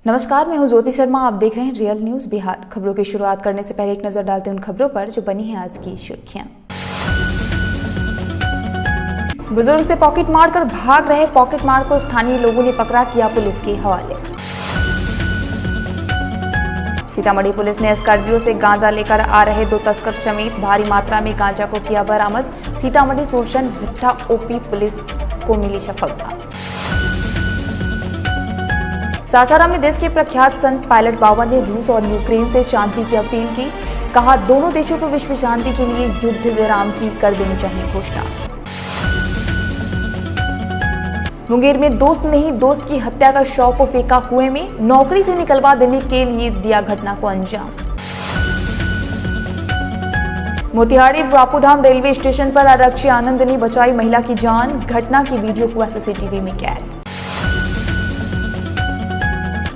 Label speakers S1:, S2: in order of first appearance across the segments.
S1: नमस्कार, मैं हूं ज्योति शर्मा। आप देख रहे हैं रियल न्यूज बिहार। खबरों की शुरुआत करने से पहले एक नजर डालते हैं उन खबरों पर जो बनी है आज की सुर्खियां। बुजुर्ग से पॉकेट मारकर भाग रहे पॉकेट मार को स्थानीय लोगों ने पकड़ा, किया पुलिस के हवाले। सीतामढ़ी पुलिस ने स्कॉर्पियो से गांजा लेकर आ रहे 2 तस्कर समेत भारी मात्रा में गांजा को किया बरामद। सीतामढ़ी सोशन भट्टा ओपी पुलिस को मिली सफलता। सासाराम में देश के प्रख्यात संत पायलट बाबा ने रूस और यूक्रेन से शांति की अपील की। कहा, दोनों देशों को विश्व शांति के लिए युद्ध विराम की कर देनी चाहिए घोषणा। मुंगेर में दोस्त ने ही दोस्त की हत्या कर शव को फेंका कुएं में। नौकरी से निकलवा देने के लिए दिया घटना को अंजाम। मोतिहारी बापूधाम रेलवे स्टेशन पर आरक्षी आनंद ने बचाई महिला की जान। घटना की वीडियो हुआ सीसीटीवी में कैद।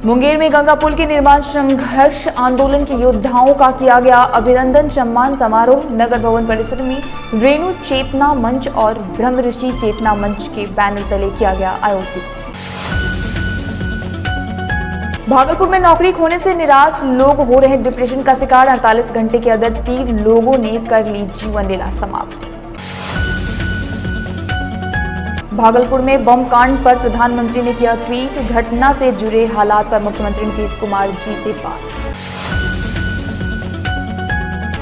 S1: मुंगेर में गंगा पुल के निर्माण संघर्ष आंदोलन के योद्धाओं का किया गया अभिनंदन सम्मान समारोह। नगर भवन परिसर में रेणु चेतना मंच और ब्रह्म ऋषि चेतना मंच के बैनर तले किया गया आयोजित। भागलपुर में नौकरी खोने से निराश लोग हो रहे डिप्रेशन का शिकार। 48 घंटे के अंदर 3 लोगों ने कर ली जीवन लीला समाप्त। भागलपुर में बम कांड पर प्रधानमंत्री ने किया ट्वीट। घटना से जुड़े हालात पर मुख्यमंत्री नीतीश कुमार जी से बात।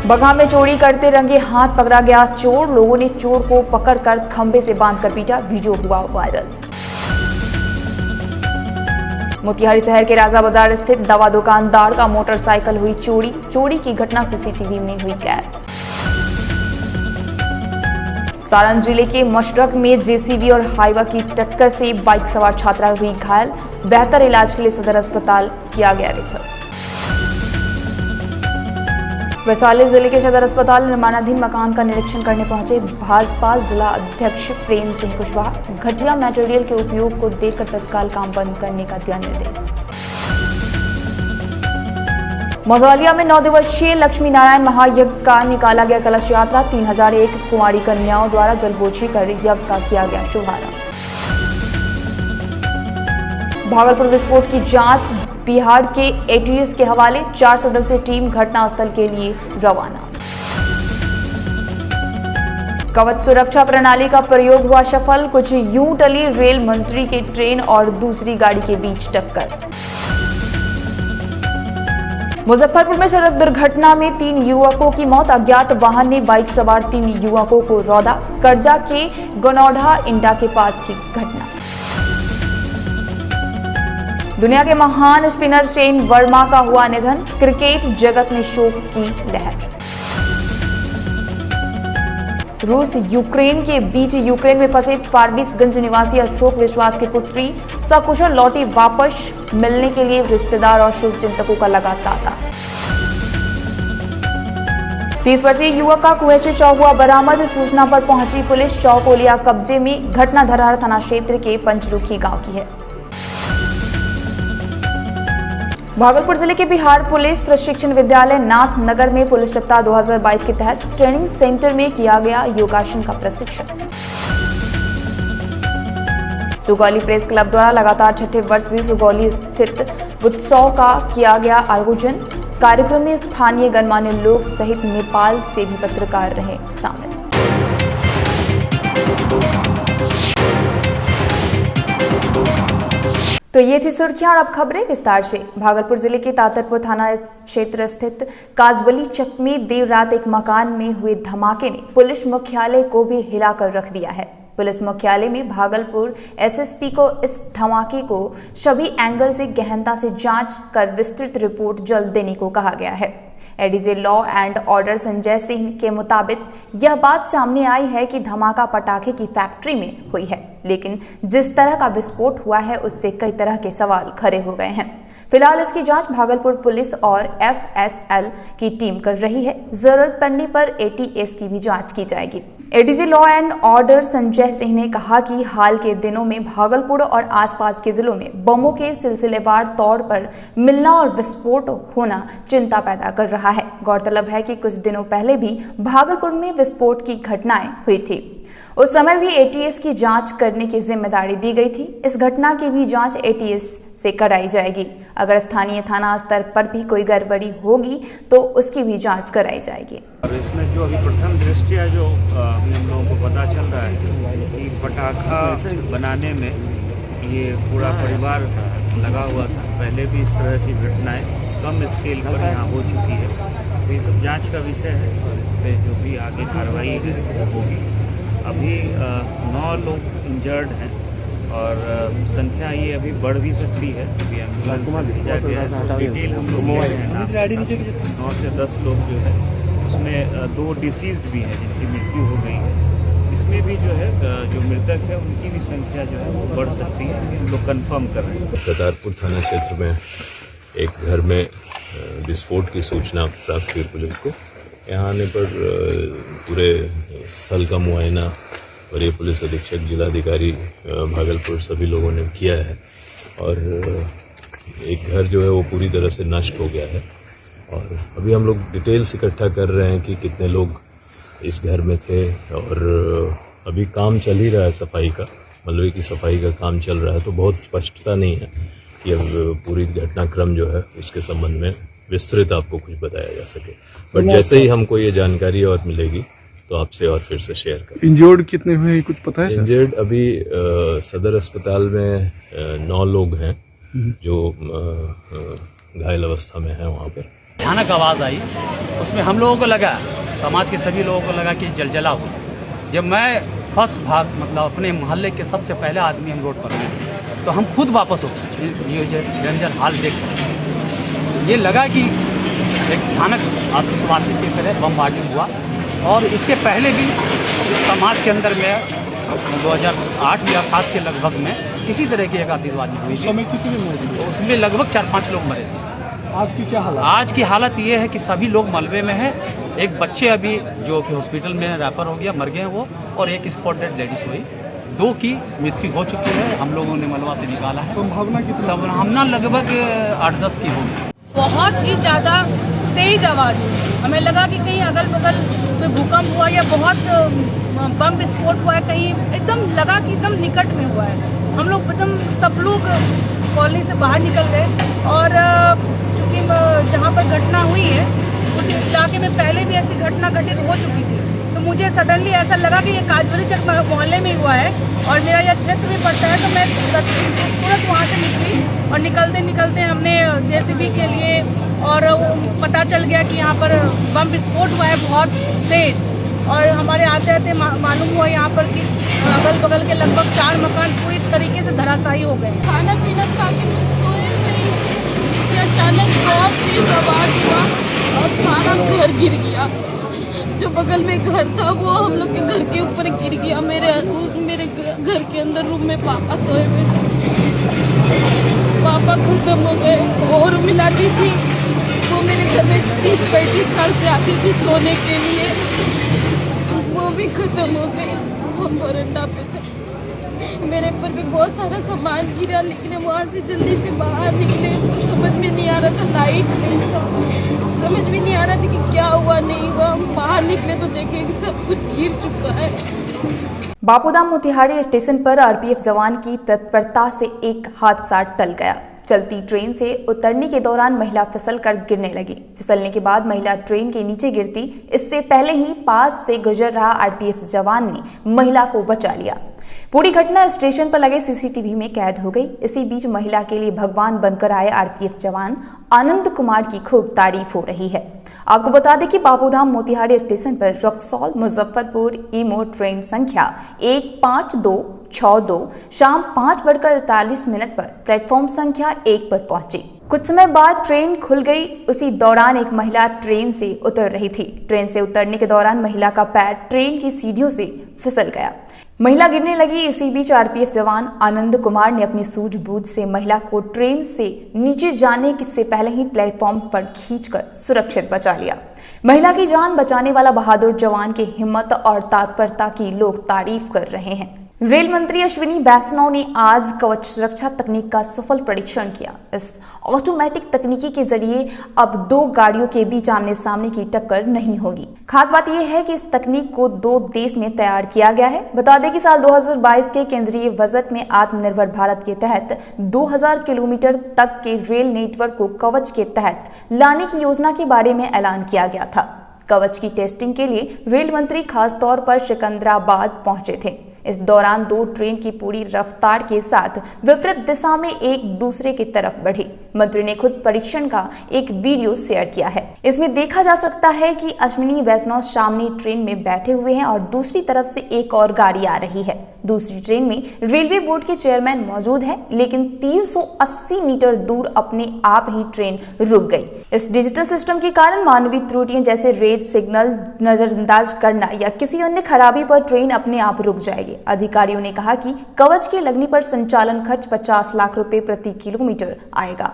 S1: बगहा में चोरी करते रंगे हाथ पकड़ा गया चोर। लोगों ने चोर को पकड़कर खंभे से बांधकर पीटा, वीडियो हुआ वायरल। मोतिहारी शहर के राजा बाजार स्थित दवा दुकानदार का मोटरसाइकिल हुई चोरी। चोरी की घटना सीसीटीवी में हुई कैद। सारण जिले के मशरक में जेसीबी और हाईवा की टक्कर से बाइक सवार छात्रा हुई घायल। बेहतर इलाज के लिए सदर अस्पताल किया गया रेफर। वैशाली जिले के सदर अस्पताल निर्माणाधीन मकान का निरीक्षण करने पहुंचे भाजपा जिला अध्यक्ष प्रेम सिंह कुशवाहा। घटिया मटेरियल के उपयोग को देखकर तत्काल काम बंद करने का दिया निर्देश। मझौलिया में 9 दिवसीय लक्ष्मी नारायण महायज्ञ का निकाला गया कलश यात्रा। 3001 कुंवारी कन्याओं द्वारा जलबोछी कर यज्ञ का किया गया शुभारंभ। भागलपुर विस्फोट की जांच बिहार के एटीएस के हवाले। 4 सदस्यीय टीम घटनास्थल के लिए रवाना। कवच सुरक्षा प्रणाली का प्रयोग हुआ सफल। कुछ यूं टली रेल मंत्री के ट्रेन और दूसरी गाड़ी के बीच टक्कर। मुजफ्फरपुर में सड़क दुर्घटना में 3 युवकों की मौत। अज्ञात वाहन ने बाइक सवार 3 युवकों को रौंदा। कर्जा के गनौढा इंडा के पास की घटना। दुनिया के महान स्पिनर शेन वर्मा का हुआ निधन। क्रिकेट जगत में शोक की लहर। रूस यूक्रेन के बीच यूक्रेन में फंसे फारबिसगंज निवासी अशोक विश्वास की पुत्री सकुशल लौटी वापस मिलने के लिए रिश्तेदार और शुभचिंतकों का लगा तांता। 30 वर्षीय युवक का कुएं से शव हुआ बरामद। सूचना पर पहुंची पुलिस शव को लिया कब्जे में। घटना धरहर थाना क्षेत्र के पंचरुखी गांव की है। भागलपुर जिले के बिहार पुलिस प्रशिक्षण विद्यालय नाथ नगर में पुलिस सप्ताह 2022 के तहत ट्रेनिंग सेंटर में किया गया योगासन का प्रशिक्षण। सुगौली प्रेस क्लब द्वारा लगातार 6ठे वर्ष भी सुगौली स्थित उत्सव का किया गया आयोजन। कार्यक्रम में स्थानीय गणमान्य लोग सहित नेपाल से भी पत्रकार रहे शामिल। तो ये थी सुर्खियां और अब खबरें विस्तार से। भागलपुर जिले के तातरपुर थाना क्षेत्र स्थित काजबली चक में देर रात एक मकान में हुए धमाके ने पुलिस मुख्यालय को भी हिलाकर रख दिया है। पुलिस मुख्यालय में भागलपुर एसएसपी को इस धमाके को सभी एंगल से गहनता से जांच कर विस्तृत रिपोर्ट जल्द देने को कहा गया है। ADJ law and order Sanjay Singh के मुताबिक यह बात सामने आई है कि धमाका पटाखे की फैक्ट्री में हुई है, लेकिन जिस तरह का विस्फोट हुआ है उससे कई तरह के सवाल खड़े हो गए हैं। फिलहाल इसकी जांच भागलपुर पुलिस और एफएसएल की टीम कर रही है। जरूरत पड़ने पर एटीएस की भी जांच की जाएगी। ADG law and order Sanjay Singh ने कहा कि हाल के दिनों में भागलपुर और आसपास के जिलों में बमों के सिलसिलेवार तौर पर मिलना और विस्फोट होना चिंता पैदा कर रहा है। गौरतलब है कि कुछ दिनों पहले भी भागलपुर में विस्फोट की घटनाएं हुई थी। उस समय भी एटीएस की जांच करने की जिम्मेदारी दी गई थी। इस घटना की भी जांच एटीएस से कराई जाएगी। अगर स्थानीय थाना स्तर पर भी कोई गड़बड़ी होगी तो उसकी भी जांच कराई जाएगी।
S2: और इसमें जो अभी प्रथम दृष्टया जो अभी हम लोगों को पता चल रहा है कि पटाखा बनाने में ये पूरा परिवार लगा हुआ था। पहले भी इस तरह की घटनाएं कम स्केल पर यहाँ हो चुकी है। तो ये सब जांच का विषय है और इस पर जो भी आगे कार्रवाई है वो होगी। अभी 9 लोग इंजर्ड हैं और संख्या ये अभी बढ़ भी सकती है। अभी एम्बुलेंस भेजा गया है। डिटेल हम लोग 9 से 10 लोग जो है उसमें 2 डिसीज्ड भी हैं जिनकी मृत्यु हो गई है। इसमें भी जो है जो मृतक है उनकी भी संख्या जो है वो बढ़ सकती है। हम लोग कंफर्म कर रहे हैं।
S3: करतारपुर थाना क्षेत्र में एक घर में विस्फोट की सूचना प्राप्त हुई पुलिस को। यहाँ आने पर पूरे स्थल का मुआयना वरीय पुलिस अधीक्षक जिलाधिकारी भागलपुर सभी लोगों ने किया है और एक घर जो है वो पूरी तरह से नष्ट हो गया है। और अभी हम लोग डिटेल्स इकट्ठा कर रहे हैं कि कितने लोग इस घर में थे और अभी काम चल ही रहा है सफाई का, मलबे की सफाई का काम चल रहा है। तो बहुत स्पष्टता नहीं है कि अब पूरी घटनाक्रम जो है उसके संबंध में विस्तृत आपको कुछ बताया जा सके। बट जैसे ही हमको ये जानकारी और मिलेगी तो आपसे और फिर से शेयर करें।
S4: इंजर्ड कितने हुए कुछ पता है सर?
S3: इंजर्ड अभी सदर अस्पताल में 9 लोग हैं जो घायल अवस्था में हैं। वहाँ पर
S5: भयानक आवाज़ आई, उसमें हम लोगों को लगा, समाज के सभी लोगों को लगा कि जलजला हुआ। जब मैं फर्स्ट भाग मतलब अपने मोहल्ले के सबसे पहले आदमी हम रोड पर गए तो हम खुद वापस हो गए। ये डेंजर हाल देख ये लगा कि एक भयानक आतंकवादी के तरह बमबार्डिंग हुआ। और इसके पहले भी इस समाज के अंदर में 2008 या 7 के लगभग में इसी तरह की एक आतिशबाजी हुई थी। तो उसमें लगभग 4-5 लोग मरे थे।
S4: आज की क्या हालत?
S5: आज की हालत ये है कि सभी लोग मलबे में हैं। एक बच्चे अभी जो कि हॉस्पिटल में रेफर हो गया, मर गए वो, और एक स्पॉट डेड लेडीज हुई। 2 की मृत्यु हो चुकी है। हम लोगों ने मलबा से निकाला है। संभावना लगभग 8-10 की होगी।
S6: बहुत ही ज़्यादा तेज आवाज़ हुई। हमें लगा कि कहीं अगल बगल कोई भूकंप हुआ या बहुत बम विस्फोट हुआ है, कहीं एकदम लगा कि एकदम निकट में हुआ है। हम लोग एकदम सब लोग कॉलोनी से बाहर निकल गए और चूँकि जहाँ पर घटना हुई है उस इलाके में पहले भी ऐसी घटना घटित हो चुकी थी। तो मुझे सडनली ऐसा लगा कि ये काजवली चक मोहल्ले में हुआ है और मेरा यह क्षेत्र भी पड़ता है। तो मैं तुरंत वहाँ से निकली और निकलते निकलते हमने जेसीबी के लिए और पता चल गया कि यहाँ पर बम विस्फोट हुआ है बहुत तेज। और हमारे आते आते मालूम हुआ यहाँ पर कि अगल बगल के लगभग 4 मकान पूरी तरीके से धराशायी हो गए।
S7: खाना पीना खा के मैं सोए रही थी कि अचानक बहुत तेज आवाज़ हुआ और सारा घर गिर गया। जो बगल में घर था वो हम लोग के घर के ऊपर गिर गया। मेरे घर के अंदर रूम में पापा सोए हुए थे। पापा खत्म हो गए। और मिलाती थी वो मेरे घर में 30-35 साल से आती थी सोने के लिए, वो भी खत्म हो गई। हम बरंडा पे थे। मेरे पर भी बहुत सारा सामान गिरा, लेकिन वहाँ से जल्दी से बाहर निकले तो समझ में नहीं आ रहा था, लाइट नहीं था, समझ में नहीं आ रहा था कि क्या हुआ नहीं हुआ। हम बाहर निकले तो देखे कि सब कुछ गिर चुका है।
S1: बापूधाम मोतिहारी स्टेशन पर आरपीएफ जवान की तत्परता से एक हादसा टल गया। चलती ट्रेन से उतरने के दौरान महिला फिसलकर गिरने लगी। फिसलने के बाद महिला ट्रेन के नीचे गिरती। इससे पहले ही पास से गुजर रहा आरपीएफ जवान ने महिला को बचा लिया। पूरी घटना स्टेशन पर लगे सीसीटीवी में कैद हो गई। इसी बीच महिला के लिए भगवान बनकर आए आरपीएफ जवान आनंद कुमार की खूब तारीफ हो रही है। आपको बता दें कि बापूधाम मोतिहारी स्टेशन पर रक्सौल मुजफ्फरपुर ईमो ट्रेन संख्या 15262 शाम 5:48 पर प्लेटफॉर्म संख्या 1 पर पहुंची। कुछ समय बाद ट्रेन खुल गई। उसी दौरान एक महिला ट्रेन से उतर रही थी। ट्रेन से उतरने के दौरान महिला का पैर ट्रेन की सीढ़ियों से फिसल गया। महिला गिरने लगी। इसी बीच आरपीएफ जवान आनंद कुमार ने अपनी सूझबूझ से महिला को ट्रेन से नीचे जाने से पहले ही प्लेटफॉर्म पर खींचकर सुरक्षित बचा लिया। महिला की जान बचाने वाला बहादुर जवान की हिम्मत और तत्परता की लोग तारीफ कर रहे हैं। रेल मंत्री अश्विनी वैष्णव ने आज कवच सुरक्षा तकनीक का सफल परीक्षण किया। इस ऑटोमेटिक तकनीकी के जरिए अब 2 गाड़ियों के बीच आमने सामने की टक्कर नहीं होगी। खास बात यह है कि इस तकनीक को 2 देश में तैयार किया गया है। बता दें कि साल 2022 के केंद्रीय बजट में आत्मनिर्भर भारत के तहत 2000 किलोमीटर तक के रेल नेटवर्क को कवच के तहत लाने की योजना के बारे में ऐलान किया गया था। कवच की टेस्टिंग के लिए रेल मंत्री खास तौर पर सिकंदराबाद पहुंचे थे। इस दौरान 2 ट्रेन की पूरी रफ्तार के साथ विपरीत दिशा में एक दूसरे की तरफ बढ़ी। मंत्री ने खुद परीक्षण का एक वीडियो शेयर किया है। इसमें देखा जा सकता है कि अश्विनी वैष्णव सामने ट्रेन में बैठे हुए हैं और दूसरी तरफ से एक और गाड़ी आ रही है। दूसरी ट्रेन में रेलवे बोर्ड के चेयरमैन मौजूद हैं, लेकिन 380 मीटर दूर अपने आप ही ट्रेन रुक गई। इस डिजिटल सिस्टम के कारण मानवीय त्रुटियां जैसे रेड सिग्नल नजरअंदाज करना या किसी अन्य खराबी पर ट्रेन अपने आप रुक जाएगी। अधिकारियों ने कहा कि कवच के लगने पर संचालन खर्च 50 लाख रुपए प्रति किलोमीटर आएगा,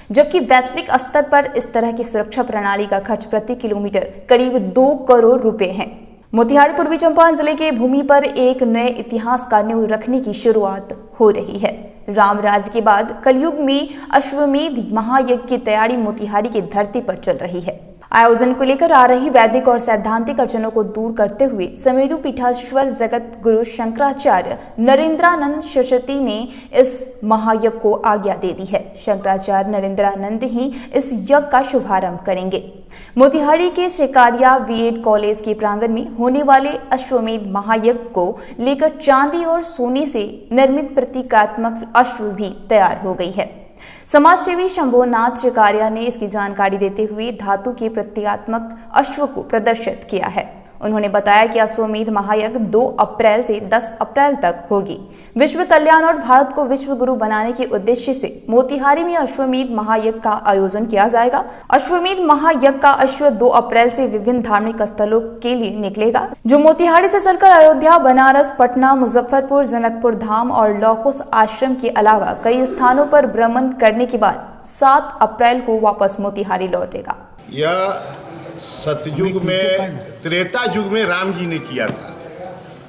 S1: जबकि वैश्विक स्तर पर इस तरह की सुरक्षा प्रणाली का खर्च प्रति किलोमीटर करीब 2 करोड़ रुपए है। मोतिहारी पूर्वी चंपारण जिले के भूमि पर एक नए इतिहास का नींव रखने की शुरुआत हो रही है। राम राज्य के बाद कलयुग में अश्वमेध महायज्ञ की तैयारी मोतिहारी की धरती पर चल रही है। आयोजन को लेकर आ रही वैदिक और सैद्धांतिक अड़चनों को दूर करते हुए समेरु पीठाश्वर जगत गुरु शंकराचार्य नरेंद्रानंद सरस्वती ने इस महायज्ञ को आज्ञा दे दी है। शंकराचार्य नरेंद्रानंद ही इस यज्ञ का शुभारंभ करेंगे। मोतिहारी के शिकारिया बीएड कॉलेज के प्रांगण में होने वाले अश्वमेध महायज्ञ को लेकर चांदी और सोने से निर्मित प्रतीकात्मक अश्व भी तैयार हो गई है। समाजसेवी शंभुनाथ शिकारिया ने इसकी जानकारी देते हुए धातु के प्रतीकात्मक अश्व को प्रदर्शित किया है। उन्होंने बताया कि अश्वमेध महायज्ञ 2 अप्रैल से 10 अप्रैल तक होगी। विश्व कल्याण और भारत को विश्व गुरु बनाने के उद्देश्य से मोतिहारी में अश्वमेध महायज्ञ का आयोजन किया जाएगा। अश्वमेध महायज्ञ का अश्व 2 अप्रैल से विभिन्न धार्मिक स्थलों के लिए निकलेगा, जो मोतिहारी से चलकर अयोध्या, बनारस, पटना, मुजफ्फरपुर, जनकपुर धाम और लौकुश आश्रम के अलावा कई स्थानों पर भ्रमण करने के बाद 7 अप्रैल को वापस मोतिहारी लौटेगा।
S8: यह सतयुग में, त्रेता युग में राम जी ने किया था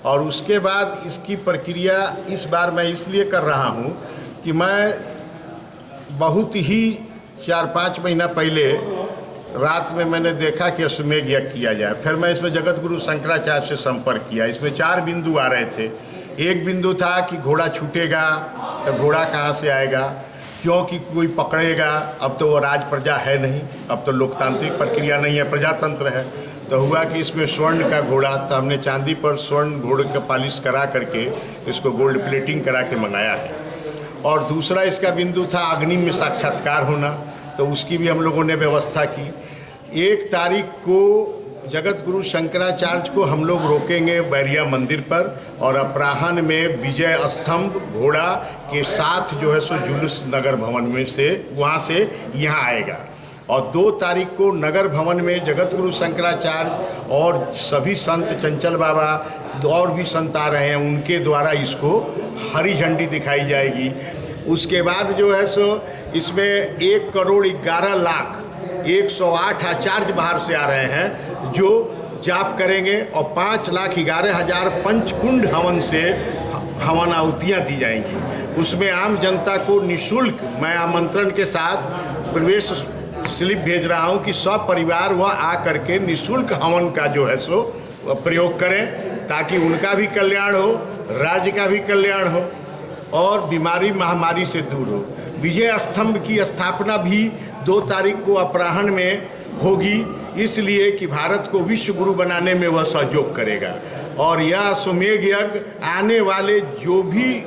S8: और उसके बाद इसकी प्रक्रिया इस बार मैं इसलिए कर रहा हूँ कि मैं बहुत ही 4-5 महीना पहले रात में मैंने देखा कि अश्वमेध यज्ञ किया जाए। फिर मैं इसमें जगत गुरु शंकराचार्य से संपर्क किया। इसमें 4 बिंदु आ रहे थे। एक बिंदु था कि घोड़ा छूटेगा तो घोड़ा कहाँ से आएगा, क्योंकि कोई पकड़ेगा। अब तो वो राज प्रजा है नहीं, अब तो लोकतांत्रिक प्रक्रिया नहीं है, प्रजातंत्र है। तो हुआ कि इसमें स्वर्ण का घोड़ा, तो हमने चांदी पर स्वर्ण घोड़े का पॉलिश करा करके इसको गोल्ड प्लेटिंग करा के मंगाया है। और दूसरा इसका बिंदु था अग्नि में साक्षात्कार होना, तो उसकी भी हम लोगों ने व्यवस्था की। 1 तारीख को जगत गुरु शंकराचार्य को हम लोग रोकेंगे बैरिया मंदिर पर और अपराह्न में विजय स्तंभ घोड़ा के साथ जो है सो जुलूस नगर भवन में से वहाँ से यहाँ आएगा। और 2 तारीख को नगर भवन में जगत गुरु शंकराचार्य और सभी संत, चंचल बाबा और भी संत आ रहे हैं, उनके द्वारा इसको हरी झंडी दिखाई जाएगी। उसके बाद जो है सो इसमें 1,11,01,08 आचार्य बाहर से आ रहे हैं जो जाप करेंगे और 5,11,000 पंचकुंड हवन से हवन आहुतियाँ दी जाएंगी। उसमें आम जनता को निःशुल्क मैं आमंत्रण के साथ प्रवेश स्लिप भेज रहा हूं कि सब परिवार वह आ करके निःशुल्क हवन का जो है सो प्रयोग करें, ताकि उनका भी कल्याण हो, राज्य का भी कल्याण हो और बीमारी महामारी से दूर हो। विजय स्तंभ की स्थापना भी 2 तारीख को अपराह्न में होगी, इसलिए कि भारत को विश्व गुरु बनाने में वह सहयोग करेगा। और यह अश्वमेध यज्ञ आने वाले जो भी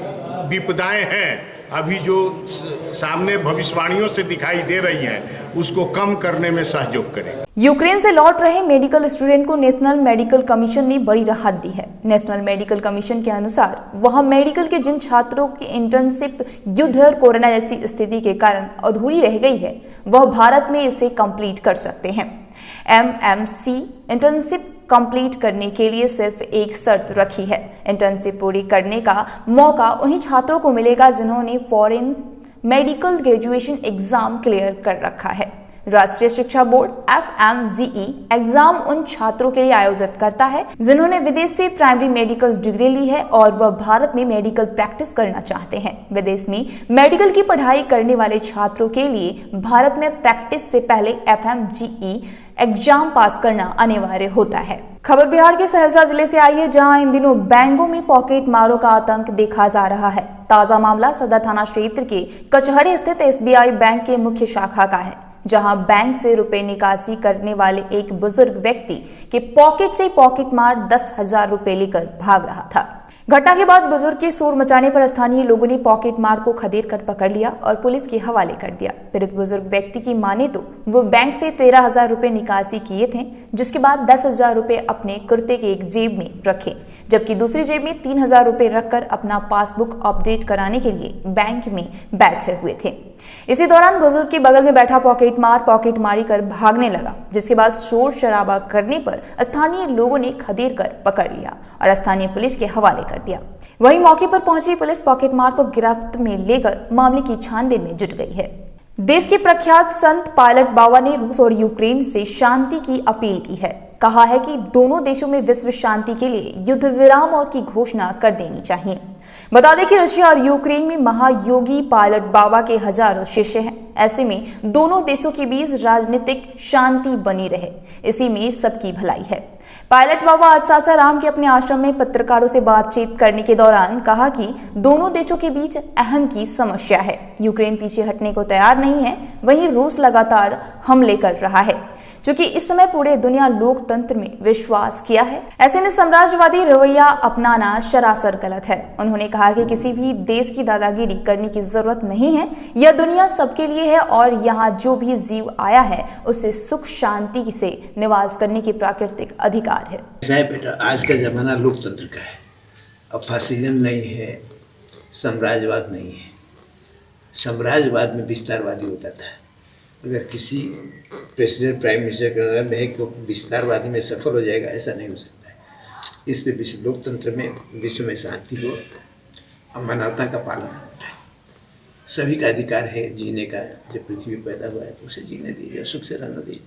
S8: विपदाएं हैं, अभी जो सामने भविष्यवाणियों से दिखाई दे रही हैं, उसको कम करने में सहयोग करेगा।
S1: यूक्रेन से लौट रहे मेडिकल स्टूडेंट को नेशनल मेडिकल कमीशन ने बड़ी राहत दी है। नेशनल मेडिकल कमीशन के अनुसार वहां मेडिकल के जिन छात्रों की इंटर्नशिप युद्ध और कोरोना जैसी स्थिति के कारण अधूरी रह गई है, वह भारत में इसे कंप्लीट कर सकते हैं। MMC इंटर्नशिप कंप्लीट करने के लिए सिर्फ एक शर्त रखी है। इंटर्नशिप पूरी करने का मौका उन्हीं छात्रों को मिलेगा जिन्होंने foreign medical graduation exam clear कर रखा है। राष्ट्रीय शिक्षा बोर्ड FMGE एग्जाम उन छात्रों के लिए आयोजित करता है जिन्होंने विदेश से प्राइमरी मेडिकल डिग्री ली है और वह भारत में मेडिकल प्रैक्टिस करना चाहते हैं। विदेश में मेडिकल की पढ़ाई करने वाले छात्रों के लिए भारत में प्रैक्टिस से पहले FMGE एग्जाम पास करना अनिवार्य होता है। खबर बिहार के सहरसा जिले से आई है, जहां इन दिनों बैंकों में पॉकेट मारों का आतंक देखा जा रहा है। ताजा मामला सदर थाना क्षेत्र के कचहरी स्थित SBI बैंक के मुख्य शाखा का है, जहां बैंक से रुपए निकासी करने वाले एक बुजुर्ग व्यक्ति के पॉकेट से पॉकेट मार 10,000 रुपए लेकर भाग रहा था। घटना के बाद बुजुर्ग के शोर मचाने पर स्थानीय लोगों ने पॉकेट मार को खदेड़ कर पकड़ लिया और पुलिस के हवाले कर दिया। पीड़ित बुजुर्ग व्यक्ति की माने तो वो बैंक से 13,000 रुपए निकासी किए थे, जिसके बाद 10,000 रुपए अपने कुर्ते के एक जेब में रखे, जबकि दूसरी जेब में 3,000 रुपए रखकर अपना पासबुक अपडेट कराने के लिए बैंक में बैठे हुए थे। इसी दौरान बुजुर्ग के बगल में बैठा पॉकेट मारी कर भागने लगा, जिसके बाद शोर शराबा करने पर स्थानीय लोगों ने खदेड़ कर पकड़ लिया और स्थानीय पुलिस के हवाले कर दिया। वहीं मौके पर पहुंची पुलिस पॉकेट मार को गिरफ्त में लेकर मामले की छानबीन में जुट गई है। देश के प्रख्यात संत पायलट बाबा ने रूस और यूक्रेन से शांति की अपील की है। कहा है कि दोनों देशों में विश्व शांति के लिए युद्ध विराम और की घोषणा कर देनी चाहिए। बता दें कि रशिया और यूक्रेन में महायोगी पायलट बाबा के हजारों शिष्य हैं। ऐसे में दोनों देशों के बीच राजनीतिक शांति बनी रहे, इसी में सबकी भलाई है। पायलट बाबा आज सासाराम के अपने आश्रम में पत्रकारों से बातचीत करने के दौरान कहा कि दोनों देशों के बीच अहम की समस्या है। यूक्रेन पीछे हटने को तैयार नहीं है, वहीं रूस लगातार हमले कर रहा है, क्योंकि इस समय पूरे दुनिया लोकतंत्र में विश्वास किया है। ऐसे में साम्राज्यवादी रवैया अपनाना सरासर गलत है। उन्होंने कहा कि किसी भी देश की दादागिरी करने की जरूरत नहीं है। यह दुनिया सबके लिए है और यहाँ जो भी जीव आया है उसे सुख शांति से निवास करने की प्राकृतिक अधिकार है।
S9: बेटा, आज का जमाना लोकतंत्र का है। अब फासिज्म नहीं है, साम्राज्यवाद नहीं है। साम्राज्यवाद में विस्तारवादी होता था। अगर किसी प्रेसिडेंट प्राइम मिनिस्टर का में है कि विस्तारवादी में सफल हो जाएगा, ऐसा नहीं हो सकता है। इस पे विश्व लोकतंत्र में विश्व में शांति हो और मानवता का पालन होता है। सभी का अधिकार है जीने का। जब पृथ्वी पैदा हुआ है तो उसे जीने दीजिए, सुख से रहना दीजिए।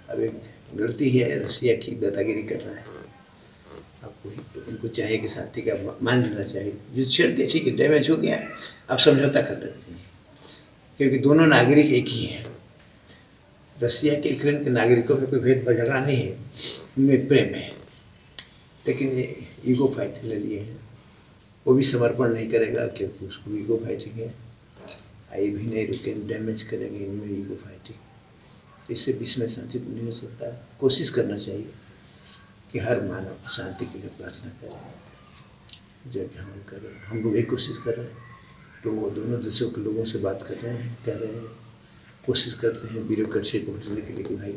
S9: अब एक गलती है, रसिया की दादागिरी कर रहा है। आपको उनको चाहिए कि शांति का मान लेना चाहिए। जो छेड़ दिया ठीक है, डैमेज हो गया, अब समझौता कर लेना चाहिए, क्योंकि दोनों नागरिक एक ही हैं। रसिया के यूक्रेन के नागरिकों में कोई भेद झगड़ा नहीं है, उनमें प्रेम है, लेकिन ये ईगो फाइट ले लिए हैं। वो भी समर्पण नहीं करेगा क्योंकि उसको ईगो फाइटिंग है। ये भी नहीं रुके, डैमेज करेंगे, इनमें ईगो फाइटिंग। इससे विश्व में शांति तो नहीं हो सकता। कोशिश करना चाहिए कि हर मानव शांति के लिए प्रार्थना करें, जय हवन करें। हम लोग एक कोशिश कर रहे हैं, तो वो दोनों देशों के लोगों से बात कर रहे हैं, कह रहे हैं, कोशिश करते हैं ब्यूरोक्रेसी को पहुँचने के लिए कि भाई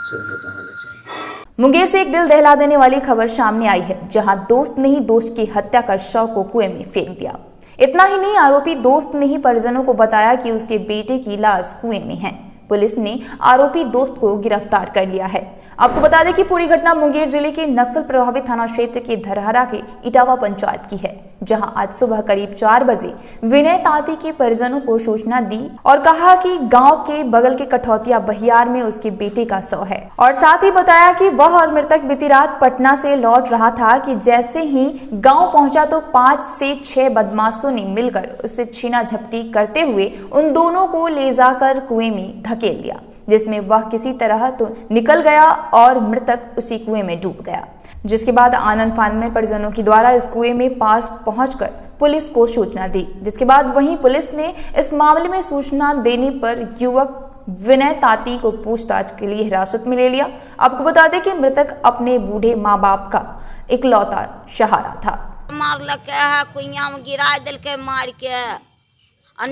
S9: समझौता होना चाहिए।
S1: मुंगेर से एक दिल दहला देने वाली खबर सामने आई है, जहां दोस्त ने ही दोस्त की हत्या कर शव को कुएं में फेंक दिया। इतना ही नहीं, आरोपी दोस्त ने ही परिजनों को बताया कि उसके बेटे की लाश कुएं में है। पुलिस ने आरोपी दोस्त को गिरफ्तार कर लिया है। आपको बता दें कि पूरी घटना मुंगेर जिले के नक्सल प्रभावित थाना क्षेत्र के धरहरा के इटावा पंचायत की है, जहां आज सुबह करीब 4 बजे विनय ताती के परिजनों को सूचना दी और कहा कि गांव के बगल के कठौतिया बहियार में उसके बेटे का शव है, और साथ ही बताया कि वह और मृतक बीती रात पटना से लौट रहा था कि जैसे ही गांव पहुंचा तो 5 से 6 बदमाशों ने मिलकर उससे छीना झपटी करते हुए उन दोनों को ले जाकर कुएं में धकेल दिया, जिसमें वह किसी तरह तो निकल गया और मृतक उसी कुएं में डूब गया। जिसके बाद आनन फानन में परिजनों के द्वारा इस कुएं में पास पहुंचकर पुलिस को सूचना दी, जिसके बाद वहीं पुलिस ने इस मामले में सूचना देने पर युवक विनय ताती को पूछताछ के लिए हिरासत में ले लिया। आपको बता दें कि मृतक अपने बूढ़े माँ बाप का इकलौता सहारा था।
S10: मारलके है, कुइया में गिरा दिल के मार के,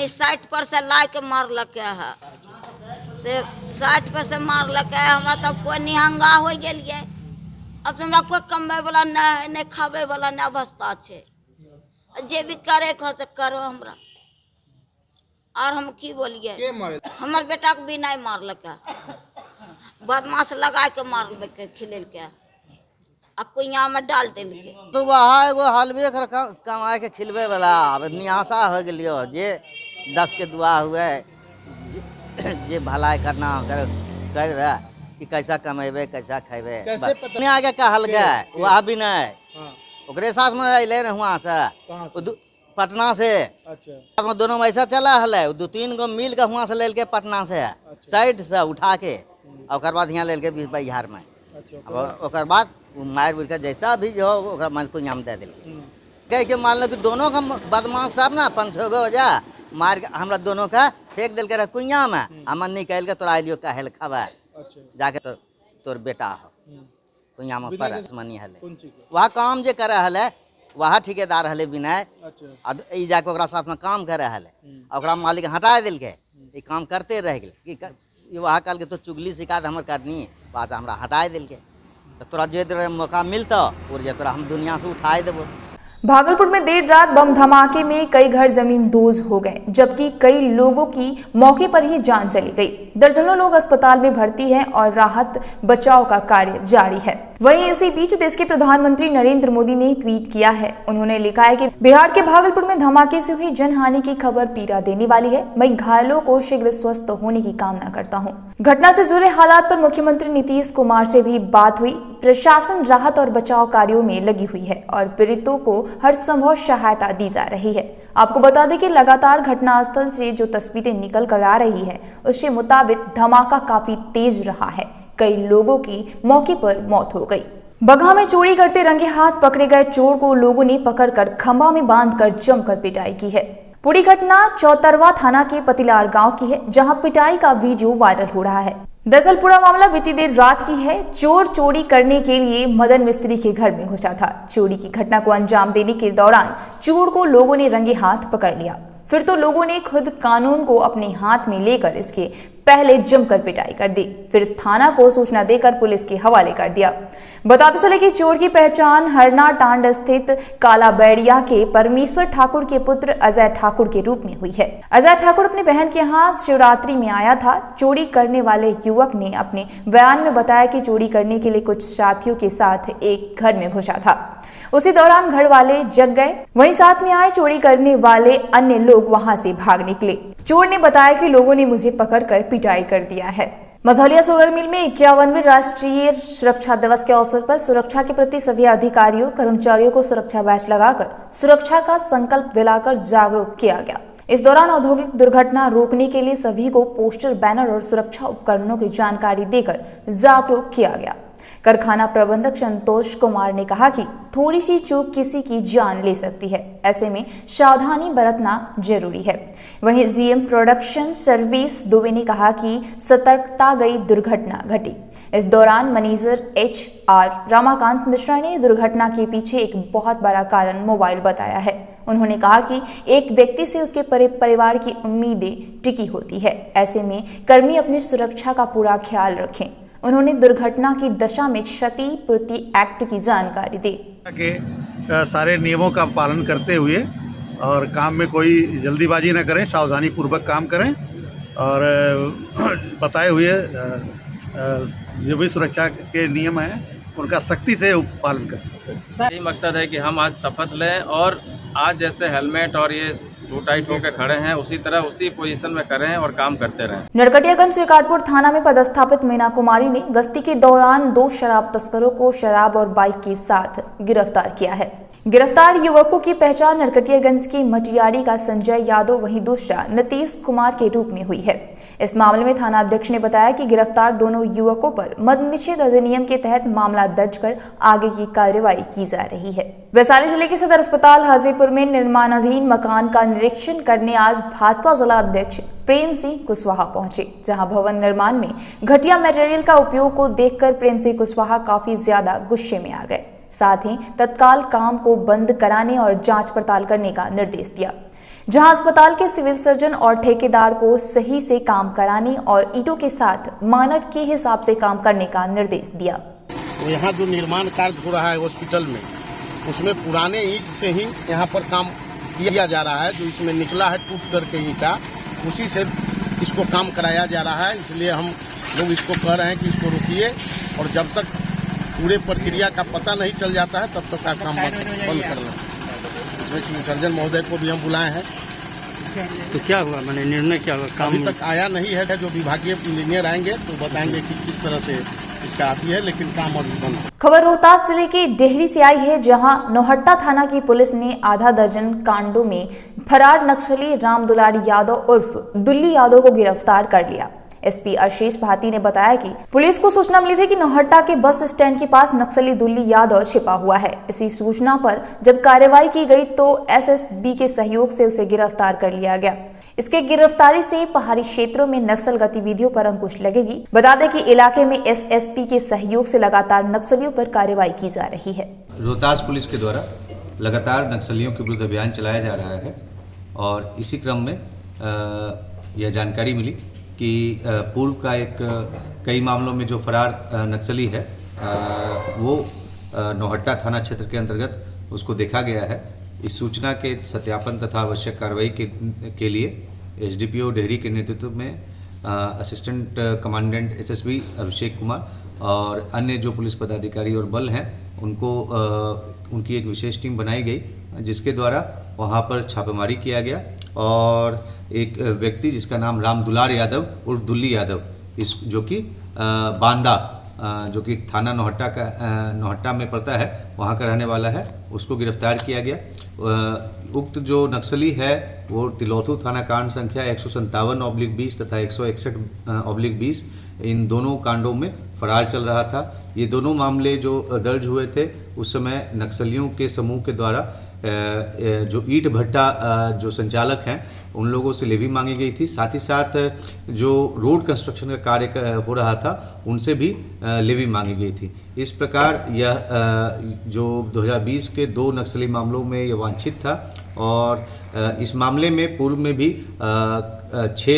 S10: 60 पर से ला के मारलके है, से 60 पर से मारलके। हमरा तब कोई निहंगा हो गए। अब तो हमरा कोई कमबे वाला नहीं खाबे वाला नहीं अवस्था है। जे भी करे से करो हमरा, और हम की बोलिए। हमार बेटा को भी नहीं मारलके, बदमाश लगा के मारलके, खिलेल के आ कुइया में डाल दिल के।
S11: तो वहाँ एगो हलवे कमाए के खिलबे वाला निहासा हो गलियो, जे 10 के दुआ हुए जे भलाई करना कर रहा कि कैसा कमेबे कैसा खेबे
S4: कैसे पता
S11: नहीं आगे का हल गया वह भी नहीं ओकरे साथ में अले रहे वहाँ से पटना से।
S4: अच्छा
S11: दोनों में ऐसा चला है 2-3 गो मिल के वहाँ से ले के पटना से साइड से उठा के और बाद यहाँ ले के बिहार में। और बाद मार बुर के जैसा भी जो मन को इनाम दे दिल कह के मान लो कि दोनों का बदमाश साहब ना 5-6 गो हो जा मार के हमरा दोनों का फेंक दिल के कुइया में हमन निकल के तोरा लियो का हेल खावा जाके तोर बेटा हो कुइया में पर मनी हले वह काम जे करे हले वह ठेकेदार हले विनय ई जाके ओकरा साथ में काम करे हले ओकरा मालिक हटा दिल के ई काम करते रह गेल कि वह कल के तो चुगली शिकायत हमर करनी बात हमरा हटा दिल के तो तोरा जे मौका मिलता और जे तोरा हम दुनिया से उठाए देबो।
S1: भागलपुर में देर रात बम धमाके में कई घर जमींदोज हो गए, जबकि कई लोगों की मौके पर ही जान चली गई। दर्जनों लोग अस्पताल में भर्ती हैं और राहत बचाव का कार्य जारी है। वहीं इसी बीच देश के प्रधानमंत्री नरेंद्र मोदी ने ट्वीट किया है। उन्होंने लिखा है कि बिहार के भागलपुर में धमाके से हुई जनहानि की खबर पीड़ा देने वाली है। मैं घायलों को शीघ्र स्वस्थ होने की कामना करता हूं। घटना से जुड़े हालात पर मुख्यमंत्री नीतीश कुमार से भी बात हुई। प्रशासन राहत और बचाव कार्यों में लगी हुई है और पीड़ितों को हर संभव सहायता दी जा रही है। आपको बता दें कि लगातार घटनास्थल से जो तस्वीरें निकल कर आ रही है उसके मुताबिक धमाका काफी तेज रहा है। कई लोगों की मौके पर मौत हो गई। बगहा में चोरी करते रंगे हाथ पकड़े गए चोर को लोगों ने पकड़कर खंभा में बांधकर जमकर पिटाई की है। पूरी घटना चौतरवा थाना के पतिलार गांव की है, जहां पिटाई का वीडियो वायरल हो रहा है। दरअसल पूरा मामला बीती देर रात की है। चोर चोरी करने के लिए मदन मिस्त्री के घर में घुसा था। चोरी की घटना को अंजाम देने के दौरान चोर को लोगों ने रंगे हाथ पकड़ लिया। फिर तो लोगों ने खुद कानून को अपने हाथ में लेकर इसके पहले जमकर पिटाई कर दी, फिर थाना को सूचना देकर पुलिस के हवाले कर दिया। बताते चले कि चोर की पहचान हरना टांड स्थित काला बैड़िया के परमेश्वर ठाकुर के पुत्र अजय ठाकुर के रूप में हुई है। अजय ठाकुर अपने बहन के यहाँ शिवरात्रि में आया था। चोरी करने वाले युवक ने अपने बयान में बताया कि चोरी करने के लिए कुछ साथियों के साथ एक घर में घुसा था। उसी दौरान घर वाले जग गए। वहीं साथ में आए चोरी करने वाले अन्य लोग वहां से भाग निकले। चोर ने बताया कि लोगों ने मुझे पकड़कर पिटाई कर दिया है। मझौलिया शुगर मिल में 51वें राष्ट्रीय सुरक्षा दिवस के अवसर पर सुरक्षा के प्रति सभी अधिकारियों कर्मचारियों को सुरक्षा बैच लगाकर सुरक्षा का संकल्प दिलाकर जागरूक किया गया। इस दौरान औद्योगिक दुर्घटना रोकने के लिए सभी को पोस्टर, बैनर और सुरक्षा उपकरणों की जानकारी देकर जागरूक किया गया। कारखाना प्रबंधक संतोष कुमार ने कहा कि थोड़ी सी चूक किसी की जान ले सकती है, ऐसे में सावधानी बरतना जरूरी है। वहीं जीएम प्रोडक्शन सर्विस दुबे ने कहा कि सतर्कता गई दुर्घटना घटी। इस दौरान मैनेजर HR रमाकांत मिश्रा ने दुर्घटना के पीछे एक बहुत बड़ा कारण मोबाइल बताया है। उन्होंने कहा कि एक व्यक्ति से उसके परिवार की उम्मीदें टिकी होती है, ऐसे में कर्मी अपनी सुरक्षा का पूरा ख्याल रखें। उन्होंने दुर्घटना की दशा में क्षतिपूर्ति एक्ट की जानकारी दी।
S12: सारे नियमों का पालन करते हुए और काम में कोई जल्दीबाजी न करें, सावधानी पूर्वक काम करें और बताए हुए जो भी सुरक्षा के नियम हैं उनका सख्ती से पालन करें।
S13: यही मकसद है कि हम आज शपथ लें और आज जैसे हेलमेट और ये टू टाइट होकर खड़े हैं उसी तरह उसी पोजीशन में करें और काम करते रहें।
S1: नरकटियागंज शिकारपुर थाना में पदस्थापित मीना कुमारी ने गश्ती के दौरान 2 शराब तस्करों को शराब और बाइक के साथ गिरफ्तार किया है। गिरफ्तार युवकों की पहचान नरकटियागंज के मटियारी का संजय यादव वहीं दूसरा नीतीश कुमार के रूप में हुई है। इस मामले में थाना अध्यक्ष ने बताया कि गिरफ्तार दोनों युवकों पर मद निषेध अधिनियम के तहत मामला दर्ज कर आगे की कार्रवाई की जा रही है। वैशाली जिले के सदर अस्पताल हाजीपुर में निर्माणाधीन मकान का निरीक्षण करने आज भाजपा जिला अध्यक्ष प्रेम सिंह कुशवाहा पहुंचे, जहां भवन निर्माण में घटिया मटेरियल का उपयोग को देखकर प्रेम सिंह कुशवाहा काफी ज्यादा गुस्से में आ गए। साथ ही तत्काल काम को बंद कराने और जांच पड़ताल करने का निर्देश दिया, जहां अस्पताल के सिविल सर्जन और ठेकेदार को सही से काम कराने और ईंटों के साथ मानक के हिसाब से काम करने का निर्देश दिया।
S14: यहाँ जो निर्माण कार्य हो रहा है हॉस्पिटल में, उसमें पुराने ईंट से ही यहाँ पर काम किया जा रहा है। जो इसमें निकला है टूट करके ईंटा, उसी से इसको काम कराया जा रहा है। इसलिए हम लोग इसको कह रहे हैं कि इसको रोकिए और जब तक पूरे प्रक्रिया का पता नहीं चल जाता है तब तक का काम बंद करना। इसमें सिविल सर्जन महोदय को भी हम बुलाए हैं
S4: तो क्या हुआ, मैंने निर्णय क्या हुआ? काम
S14: अभी तक आया नहीं है, जो विभागीय इंजीनियर आएंगे तो बताएंगे कि किस तरह से इसका आती है, लेकिन काम अभी बंद है।
S1: खबर रोहतास जिले के डेहरी से आई है, जहां नौहट्टा थाना की पुलिस ने आधा दर्जन कांडों में फरार नक्सली राम दुलारी यादव उर्फ दुल्ली यादव को गिरफ्तार कर लिया। एसपी आशीष भाती ने बताया कि पुलिस को सूचना मिली थी कि नौहट्टा के बस स्टैंड के पास नक्सली दुल्ली यादव छिपा हुआ है। इसी सूचना पर जब कार्रवाई की गई तो एसएसबी के सहयोग से उसे गिरफ्तार कर लिया गया। इसके गिरफ्तारी से पहाड़ी क्षेत्रों में नक्सल गतिविधियों पर अंकुश लगेगी। बता दें कि इलाके में एसएसपी के सहयोग से लगातार नक्सलियों पर कार्रवाई की जा रही है।
S15: रोहतास पुलिस के द्वारा लगातार नक्सलियों के विरुद्ध अभियान चलाया जा रहा है और इसी क्रम में यह जानकारी मिली कि पूर्व का एक कई मामलों में जो फरार नक्सली है वो नौहट्टा थाना क्षेत्र के अंतर्गत उसको देखा गया है। इस सूचना के सत्यापन तथा आवश्यक कार्रवाई के लिए एसडीपीओ डेहरी के नेतृत्व में assistant commandant SSB Abhishek Kumar और अन्य जो पुलिस पदाधिकारी और बल हैं उनको उनकी एक विशेष टीम बनाई गई, जिसके द्वारा वहाँ पर छापेमारी किया गया और एक व्यक्ति जिसका नाम राम दुलार यादव उर्फ दुल्ली यादव इस जो कि बांदा जो कि थाना नौहट्टा में पड़ता है वहाँ का रहने वाला है, उसको गिरफ्तार किया गया। उक्त जो नक्सली है वो तिलौथू थाना कांड संख्या 157/20 तथा 161/20 इन दोनों कांडों में फरार चल रहा था। ये दोनों मामले जो दर्ज हुए थे उस समय नक्सलियों के समूह के द्वारा जो ईंट भट्टा जो संचालक हैं उन लोगों से लेवी मांगी गई थी। साथ ही साथ जो रोड कंस्ट्रक्शन का कार्य हो रहा था उनसे भी लेवी मांगी गई थी। इस प्रकार यह जो 2020 के 2 नक्सली मामलों में यह वांछित था और इस मामले में पूर्व में भी 6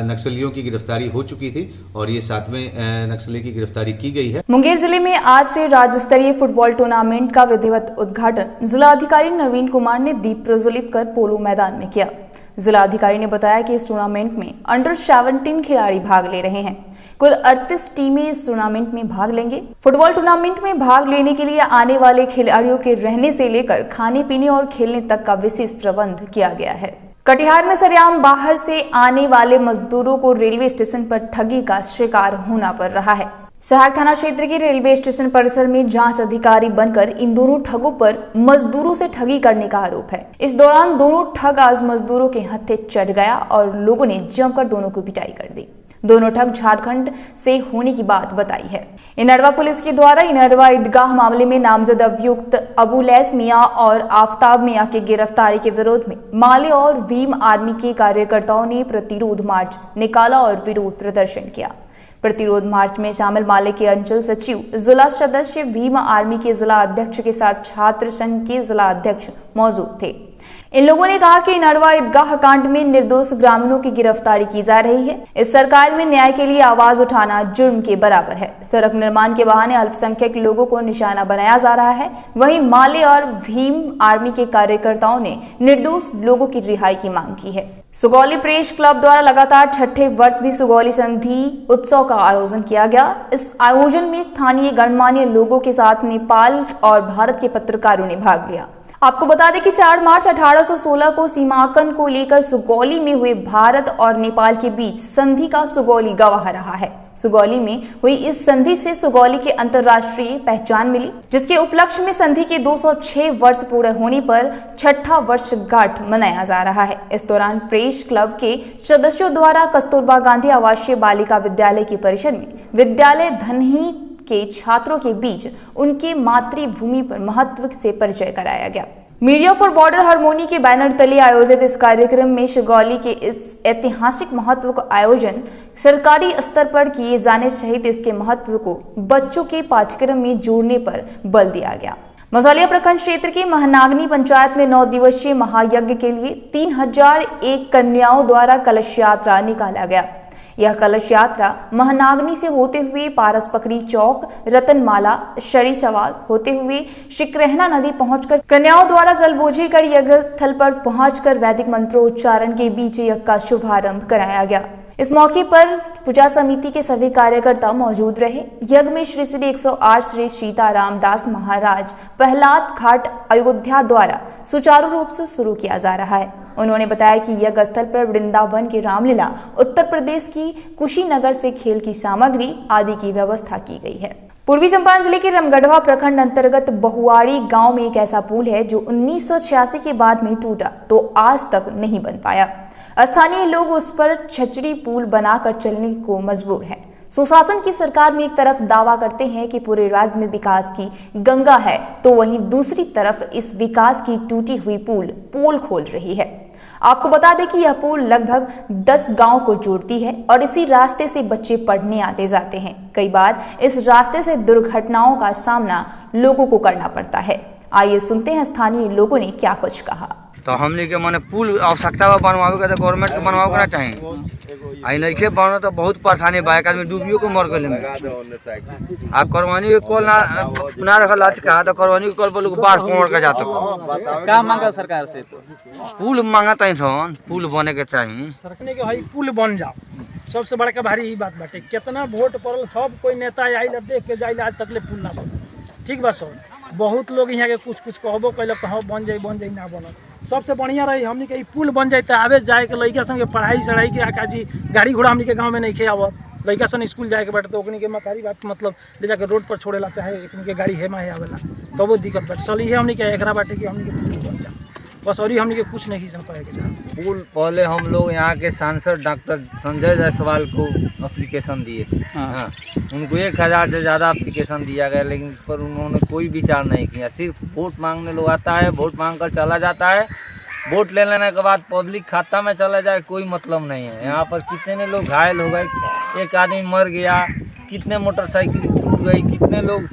S15: नक्सलियों की गिरफ्तारी हो चुकी थी और ये 7वें नक्सली की गिरफ्तारी की गई है।
S1: मुंगेर जिले में आज से राज्य स्तरीय फुटबॉल टूर्नामेंट का विधिवत उद्घाटन जिलाधिकारी नवीन कुमार ने दीप प्रज्वलित कर पोलो मैदान में किया। जिलाधिकारी ने बताया कि इस टूर्नामेंट में अंडर 17 खिलाड़ी भाग ले रहे हैं। कुल 38 टीमें इस टूर्नामेंट में भाग लेंगे। फुटबॉल टूर्नामेंट में भाग लेने के लिए आने वाले खिलाड़ियों के रहने से लेकर खाने पीने और खेलने तक का विशेष प्रबंध किया गया है। कटिहार में सरेआम बाहर से आने वाले मजदूरों को रेलवे स्टेशन पर ठगी का शिकार होना पड़ रहा है। सहायक थाना क्षेत्र के रेलवे स्टेशन परिसर में जांच अधिकारी बनकर इन दोनों ठगों पर मजदूरों से ठगी करने का आरोप है। इस दौरान दोनों ठग आज मजदूरों के हत्थे चढ़ गया और लोगों ने जमकर दोनों को पिटाई कर दी। दोनों ठग झारखंड से होने की बात बताई है। इनरवा पुलिस के द्वारा इनरवा ईदगाह मामले में नामजद अभियुक्त अबुलैस मियां और आफताब मियां की गिरफ्तारी के विरोध में माले और भीम आर्मी के कार्यकर्ताओं ने प्रतिरोध मार्च निकाला और विरोध प्रदर्शन किया। प्रतिरोध मार्च में शामिल माले के अंचल सचिव, जिला सदस्य, भीम आर्मी के जिला अध्यक्ष के साथ छात्र संघ के जिला अध्यक्ष मौजूद थे। इन लोगों ने कहा कि नरवा ईदगाह कांड में निर्दोष ग्रामीणों की गिरफ्तारी की जा रही है। इस सरकार में न्याय के लिए आवाज उठाना जुर्म के बराबर है। सड़क निर्माण के बहाने अल्पसंख्यक लोगों को निशाना बनाया जा रहा है। वहीं माले और भीम आर्मी के कार्यकर्ताओं ने निर्दोष लोगों की रिहाई की मांग की है। सुगौली प्रेस क्लब द्वारा लगातार 6ठे वर्ष भी सुगौली संधि उत्सव का आयोजन किया गया। इस आयोजन में स्थानीय गणमान्य लोगों के साथ नेपाल और भारत के पत्रकारों ने भाग लिया। आपको बता दें कि 4 मार्च 1816 को सीमांकन को लेकर सुगौली में हुए भारत और नेपाल के बीच संधि का सुगौली गवाह रहा है। सुगौली में हुई इस संधि से सुगौली के अंतर्राष्ट्रीय पहचान मिली, जिसके उपलक्ष्य में संधि के 206 वर्ष पूरे होने पर 6ठा वर्षगांठ मनाया जा रहा है। इस दौरान प्रेस क्लब के सदस्यों द्वारा कस्तूरबा गांधी आवासीय बालिका विद्यालय के परिसर में विद्यालय धनही के छात्रों के बीच उनके मातृभूमि पर महत्व से परिचय कराया गया। मीडिया फॉर बॉर्डर हार्मोनी के बैनर तले आयोजित इस कार्यक्रम में सुगौली के इस ऐतिहासिक महत्व का आयोजन सरकारी स्तर पर किए जाने सहित इसके महत्व को बच्चों के पाठ्यक्रम में जोड़ने पर बल दिया गया। मसौलिया प्रखंड क्षेत्र की महनागनी पंचायत में 9 दिवसीय महायज्ञ के लिए 3001 कन्याओं द्वारा कलश यात्रा निकाला गया। यह कलश यात्रा महनागनी से होते हुए पारस पकड़ी चौक, रतनमाला, शरीसवाल होते हुए शिकरहना नदी पहुंचकर कन्याओं द्वारा जलबोझी कर यज्ञ स्थल पर पहुंचकर वैदिक मंत्रोच्चारण के बीच यज्ञ का शुभारंभ कराया गया। इस मौके पर पूजा समिति के सभी कार्यकर्ता मौजूद रहे। यज्ञ में श्री 108 श्री सीताराम दास महाराज प्रहलाद घाट अयोध्या द्वारा सुचारू रूप से शुरू किया जा रहा है। उन्होंने बताया कि यज्ञ स्थल पर वृंदावन की रामलीला, उत्तर प्रदेश की कुशीनगर से खेल की सामग्री आदि की व्यवस्था की गई है। पूर्वी चंपारण जिले के रामगढ़वा प्रखंड अंतर्गत बहुआड़ी गांव में एक ऐसा पुल है जो 1986 के बाद में टूटा तो आज तक नहीं बन पाया। स्थानीय लोग उस पर छचड़ी पुल बनाकर चलने को मजबूर हैं। सुशासन की सरकार में एक तरफ दावा करते हैं कि पूरे राज्य में विकास की गंगा है, तो वहीं दूसरी तरफ इस विकास की टूटी हुई पोल खोल रही है। आपको बता दें कि यह पुल लगभग 10 गांव को जोड़ती है और इसी रास्ते से बच्चे पढ़ने आते जाते हैं। कई बार इस रास्ते से दुर्घटनाओं का सामना लोगों को करना पड़ता है। आइए सुनते हैं स्थानीय लोगों ने क्या कुछ कहा।
S16: तो हमने के माने पुल आवश्यकता बनवावे के तो गवर्नमेंट के बनवावे के ना चाहिए। आई नहीं बनो तो बहुत परेशानी बा, एक आदमी डूबियो के मर गए। आ करवानी के कॉल ना रखल आज कहा तो करवानी के कॉल बोलो बाढ़ पहुंच के जाता
S17: का मांगा सरकार से तो
S16: पुल मांगा तई सन पुल बने के चाहिए।
S17: सरकार के भाई पुल बन जाओ, सबसे बड़का भारी ई बात बाटे। कितना वोट पड़ल, सब कोई नेता आइल देख के जाइल, आज तक ले पुल ना बन। ठीक बा सर, बहुत लोग यहाँ के कुछ कहबो कैल कहो बन जाई ना बनल। सबसे बढ़िया रही हमनी के पुल बन जाए तो आवे जाए के लड़का संगे पढ़ाई सढ़ाई के आकाजी गाड़ी घोड़ा हमनी के गांव में नहीं खे आवत। लड़का सन स्कूल जाए के बाटे तो ओकनी के मकारी बात मतलब ले जाके रोड पर छोड़ेला चाहे एकनी के गाड़ी हेमा है आवेला तो बहुत दिक्कत बाटे। चल ये हमनी के एकरा बाटे कि हमनी के पुल बन जा बस, और हमनी के कुछ नहीं सन करे के चाहे।
S16: पुल पहले हम लोग यहाँ के सांसद डॉक्टर संजय जायसवाल को एप्लीकेशन दिए थे। हाँ, उनको 1000 से ज़्यादा एप्लीकेशन दिया गया, लेकिन इस पर उन्होंने कोई विचार नहीं किया। सिर्फ वोट मांगने लोग आता है, वोट मांग कर चला जाता है। वोट ले लेने के बाद पब्लिक खाता में चला जाए कोई मतलब नहीं है। यहाँ पर कितने लोग घायल हो गए, एक आदमी मर गया, कितने मोटरसाइकिल टूट गई, कितने लोग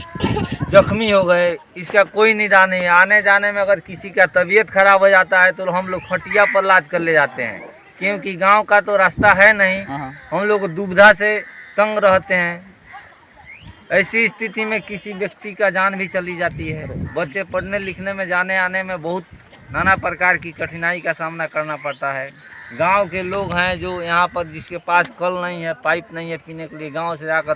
S16: जख्मी हो गए, इसका कोई निदान नहीं है। आने जाने में अगर किसी का तबीयत खराब हो जाता है तो हम लोग खटिया पर लाद कर ले जाते हैं, क्योंकि गांव का तो रास्ता है नहीं। हम लोग दुविधा से तंग रहते हैं। ऐसी स्थिति में किसी व्यक्ति का जान भी चली जाती है। बच्चे पढ़ने लिखने में जाने आने में बहुत नाना प्रकार की कठिनाई का सामना करना पड़ता है। गांव के लोग हैं जो यहाँ पर जिसके पास कल नहीं है, पाइप नहीं है पीने के लिए, गांव से जाकर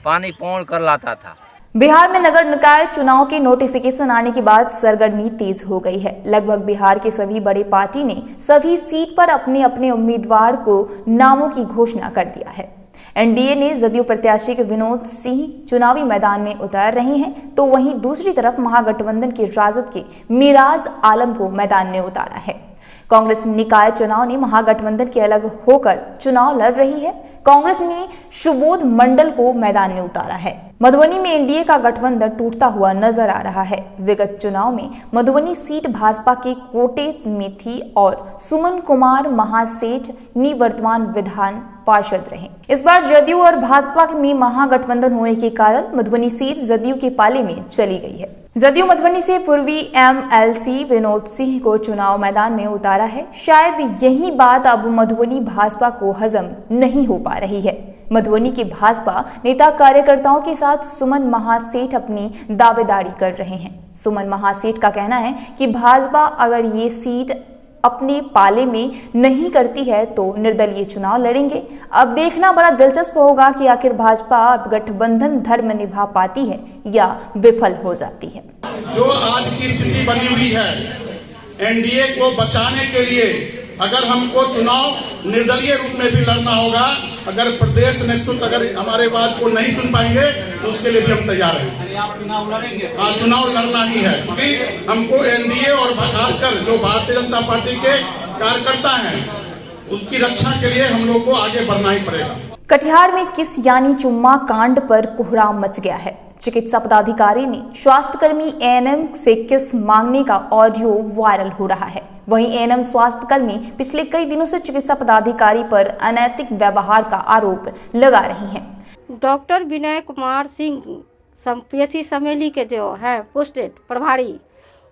S16: पानी पौड़ कर लाता था।
S1: बिहार में नगर निकाय चुनाव के नोटिफिकेशन आने के बाद सरगर्मी तेज हो गई है। लगभग बिहार के सभी बड़े पार्टी ने सभी सीट पर अपने अपने उम्मीदवार को नामों की घोषणा कर दिया है। एनडीए ने जदयू प्रत्याशी के विनोद सिंह चुनावी मैदान में उतर रहे हैं, तो वहीं दूसरी तरफ महागठबंधन के राजद के मिराज आलम को मैदान में उतारा है। कांग्रेस निकाय चुनाव ने महागठबंधन के अलग होकर चुनाव लड़ रही है। कांग्रेस ने सुबोध मंडल को मैदान में उतारा है। मधुबनी में एनडीए का गठबंधन टूटता हुआ नजर आ रहा है। विगत चुनाव में मधुबनी सीट भाजपा के कोटे में थी और सुमन कुमार महासेठ निवर्तमान विधान पार्षद रहे। इस बार जदयू और भाजपा में महागठबंधन होने के कारण मधुबनी सीट जदयू के पाले में चली गई है। जदयू मधुबनी से पूर्वी एमएलसी विनोद सिंह को चुनाव मैदान में उतारा है। शायद यही बात अब मधुबनी भाजपा को हजम नहीं हो पा रही है। मधुबनी के भाजपा नेता कार्यकर्ताओं के साथ सुमन महासेठ अपनी दावेदारी कर रहे हैं। सुमन महासेठ का कहना है कि भाजपा अगर ये सीट अपने पाले में नहीं करती है तो निर्दलीय चुनाव लड़ेंगे। अब देखना बड़ा दिलचस्प होगा कि आखिर भाजपा गठबंधन धर्म निभा पाती है या विफल हो जाती है।
S8: जो आज की स्थिति बनी हुई है, एनडीए को बचाने के लिए अगर हमको चुनाव निर्दलीय रूप में भी लड़ना होगा, अगर प्रदेश नेतृत्व अगर हमारे बात को नहीं सुन पाएंगे तो उसके लिए भी हम तैयार हैं।
S17: आप चुनाव लड़ेंगे?
S8: हाँ, चुनाव लड़ना ही है, क्योंकि हमको एनडीए और खासकर जो भारतीय जनता पार्टी के कार्यकर्ता हैं उसकी रक्षा के लिए हम लोग को आगे बढ़ना ही पड़ेगा।
S1: कटिहार में किस यानी चुम्मा कांड पर कोहराम मच गया है। चिकित्सा पदाधिकारी ने स्वास्थ्यकर्मी एएनएम से किस मांगने का ऑडियो वायरल हो रहा है। वहीं एएनएम स्वास्थ्यकर्मी पिछले कई दिनों से चिकित्सा पदाधिकारी पर अनैतिक व्यवहार का आरोप लगा रही हैं।
S18: डॉक्टर विनय कुमार सिंह पीएससी समेली के जो हैं पोस्टेड प्रभारी,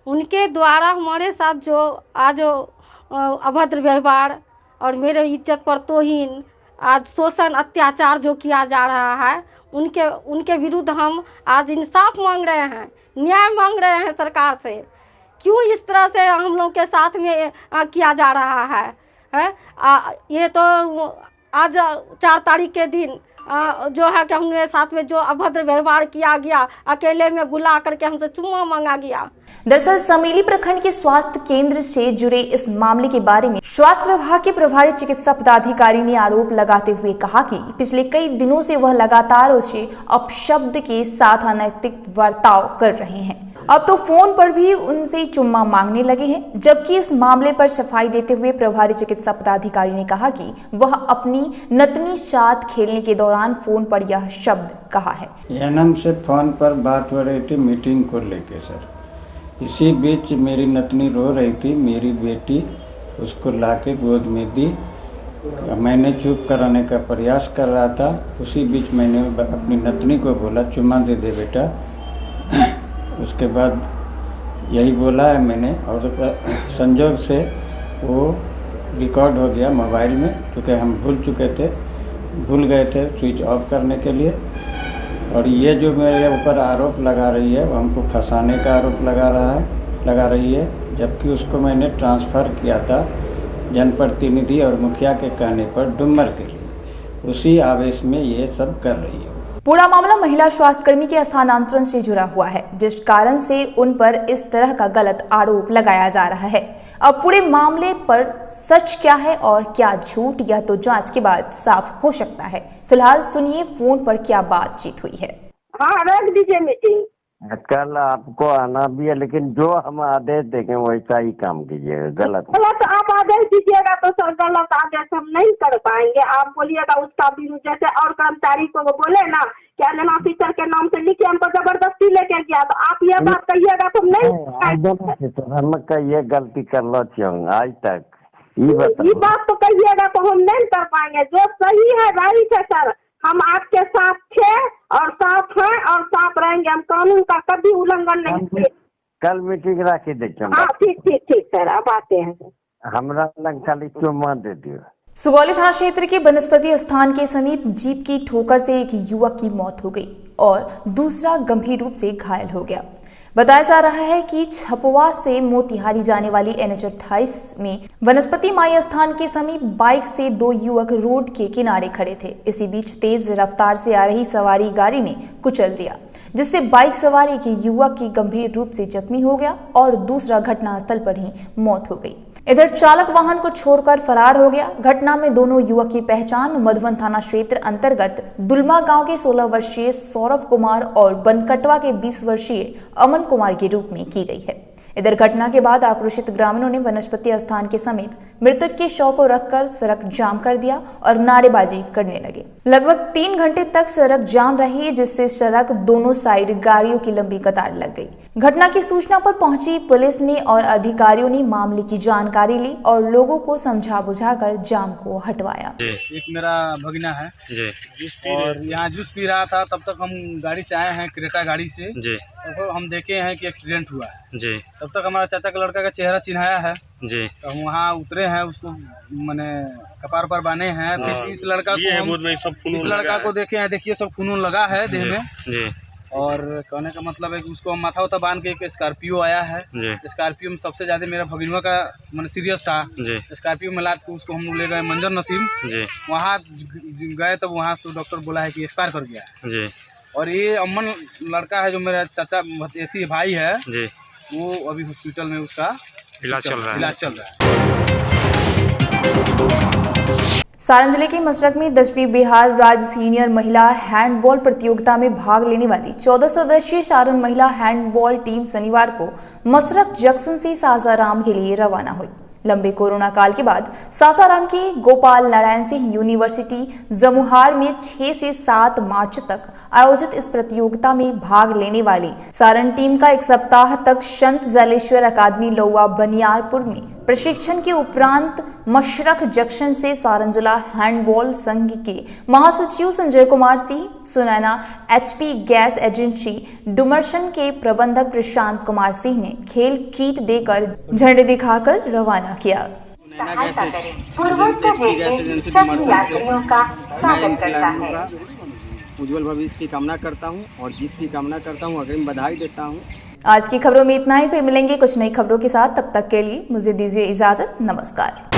S18: उनके द्वारा हमारे साथ जो आज अभद्र व्यवहार और मेरे इज्जत पर तौहीन, आज शोषण अत्याचार जो किया जा रहा है, उनके विरुद्ध हम आज इंसाफ मांग रहे हैं, न्याय मांग रहे हैं सरकार से। क्यों इस तरह से हम लोग के साथ में किया जा रहा है? ये तो आज 4 तारीख के दिन जो है कि हमने साथ में जो अभद्र व्यवहार किया गया, अकेले में बुला करके हमसे चुम्मा मांगा गया।
S1: दरअसल समेली प्रखंड के स्वास्थ्य केंद्र से जुड़े इस मामले के बारे में स्वास्थ्य विभाग के प्रभारी चिकित्सा पदाधिकारी ने आरोप लगाते हुए कहा कि पिछले कई दिनों से वह लगातार उसे अपशब्द के साथ अनैतिक बर्ताव कर रहे हैं। अब तो फोन पर भी उनसे चुम्मा मांगने लगे हैं। जबकि इस मामले पर सफाई देते हुए प्रभारी चिकित्सा पदाधिकारी ने कहा कि वह अपनी नतनी साथ खेलने के दौरान फोन पर यह शब्द कहा है।
S19: एनम से फोन पर बात हो रही थी मीटिंग को लेके सर। इसी बीच मेरी नतनी रो रही थी, मेरी बेटी उसको लाके गोद में दी। मैंने चुप कराने का प्रयास कर रहा था। उसी बीच मैंने अपनी नतनी को बोला चुम्मा दे दे बेटा। उसके बाद यही बोला है मैंने, और संजोग से वो रिकॉर्ड हो गया मोबाइल में, क्योंकि हम भूल गए थे स्विच ऑफ करने के लिए। और ये जो मेरे ऊपर आरोप लगा रही है वो हमको फंसाने का आरोप लगा रही है, जबकि उसको मैंने ट्रांसफ़र किया था जनप्रतिनिधि और मुखिया के कहने पर डुमर के लिए। उसी आवेश में ये सब कर रही है।
S1: पूरा मामला महिला स्वास्थ्यकर्मी के स्थानांतरण से जुड़ा हुआ है, जिस कारण से उन पर इस तरह का गलत आरोप लगाया जा रहा है। अब पूरे मामले पर सच क्या है और क्या झूठ, यह तो जांच के बाद साफ हो सकता है। फिलहाल सुनिए फोन पर क्या बातचीत हुई है।
S20: हाँ, रख दीजिए मीटिंग।
S21: कल आपको आना भी है, लेकिन जो हम आदेश देंगे वैसा ही काम कीजिएगा। गलत
S20: आप आदेश दीजिएगा तो सर गलत आदेश हम नहीं कर पाएंगे। आप बोलिएगा उसका भी, जैसे और कर्मचारी को बोले ना क्या ऑफिसर के नाम से लिखे, हमको जबरदस्ती लेके गया, तो आप ये बात कहिएगा तो नहीं।
S21: हम ये गलती कर लो आज तक
S20: ये बात तो कहिएगा तो हम नहीं कर पाएंगे। जो सही है राइट है सर, हम आपके साथ थे और साथ हैं और साथ रहेंगे। हम कानून का कभी उल्लंघन नहीं किए।
S21: कल मीटिंग रखी देखिए।
S20: हाँ ठीक सर, अब आते हैं।
S21: हमरा लग खाली चुम्मा दे दियो।
S1: सुगौली थाना क्षेत्र के बनस्पति स्थान के समीप जीप की ठोकर से एक युवक की मौत हो गई और दूसरा गंभीर रूप से घायल हो गया। बताया जा रहा है कि छपवा से मोतिहारी जाने वाली NH 28 में वनस्पति माई स्थान के समीप बाइक से 2 युवक रोड के किनारे खड़े थे। इसी बीच तेज रफ्तार से आ रही सवारी गाड़ी ने कुचल दिया, जिससे बाइक सवार एक युवक की गंभीर रूप से जख्मी हो गया और दूसरा घटनास्थल पर ही मौत हो गई। इधर चालक वाहन को छोड़कर फरार हो गया। घटना में दोनों युवक की पहचान मधुबन थाना क्षेत्र अंतर्गत दुलमा गांव के 16 वर्षीय सौरभ कुमार और बनकटवा के 20 वर्षीय अमन कुमार के रूप में की गई है। इधर घटना के बाद आक्रोशित ग्रामीणों ने वनस्पति स्थान के समीप मृतक के शव को रखकर सड़क जाम कर दिया और नारेबाजी करने लगे। लगभग 3 घंटे तक सड़क जाम रही, जिससे सड़क दोनों साइड गाड़ियों की लंबी कतार लग गई। घटना की सूचना पर पहुंची पुलिस ने और अधिकारियों ने मामले की जानकारी ली और लोगों को समझा बुझाकर जाम को हटवाया।
S5: एक मेरा भगना है और यहाँ जूस पी रहा था, तब तक हम गाड़ी से आए हैं, क्रेटा गाड़ी से। तो हम देखे हैं कि एक्सीडेंट हुआ है। तब तक हमारा चाचा का लड़का का चेहरा चिन्हाया है जी, तो हम वहाँ उतरे हैं, उसको मैंने कपार पर बांधे हैं। फिर इस लड़का को देखे हैं, देखिए सब खून लगा है देह में जी। और कहने का मतलब है कि उसको माथा उथा बांध के एक स्कॉर्पियो आया है। स्कॉर्पियो में सबसे ज्यादा मेरा भगिनवा का मैंने सीरियस था। स्कॉर्पियो में लाद के उसको हम लोग ले गए मंजर नसीम। वहाँ गए तब वहाँ से डॉक्टर बोला है कि एक्सपायर कर गया जी। और ये अमन लड़का है जो मेरा चाचा भाई है जी, वो अभी हॉस्पिटल में उसका इलाज चल रहा है।
S1: सारण जिले के मसरक में 10वीं बिहार राज्य सीनियर महिला हैंडबॉल प्रतियोगिता में भाग लेने वाली 14 सदस्यीय सारण महिला हैंडबॉल टीम शनिवार को मसरक जंक्शन से सासाराम के लिए रवाना हुई। लंबे कोरोना काल के बाद सासाराम के गोपाल नारायण सिंह यूनिवर्सिटी जमुहार में 6 से 7 मार्च तक आयोजित इस प्रतियोगिता में भाग लेने वाली सारण टीम का 1 सप्ताह तक संत जलेश्वर अकादमी लौआ बनियारपुर में प्रशिक्षण के उपरांत मशरक जंक्शन से सारण जिला हैंडबॉल संघ के महासचिव Sanjay Kumar Singh, Sunaina HP gas agency Dumarshan के प्रबंधक प्रशांत कुमार सिंह ने खेल किट देकर झंडे दिखाकर रवाना किया।
S22: उज्जवल भविष्य की कामना करता हूं और जीत की कामना करता हूं, अग्रिम बधाई देता हूं।
S1: आज की खबरों में इतना ही, फिर मिलेंगे कुछ नई खबरों के साथ। तब तक के लिए मुझे दीजिए इजाजत। नमस्कार।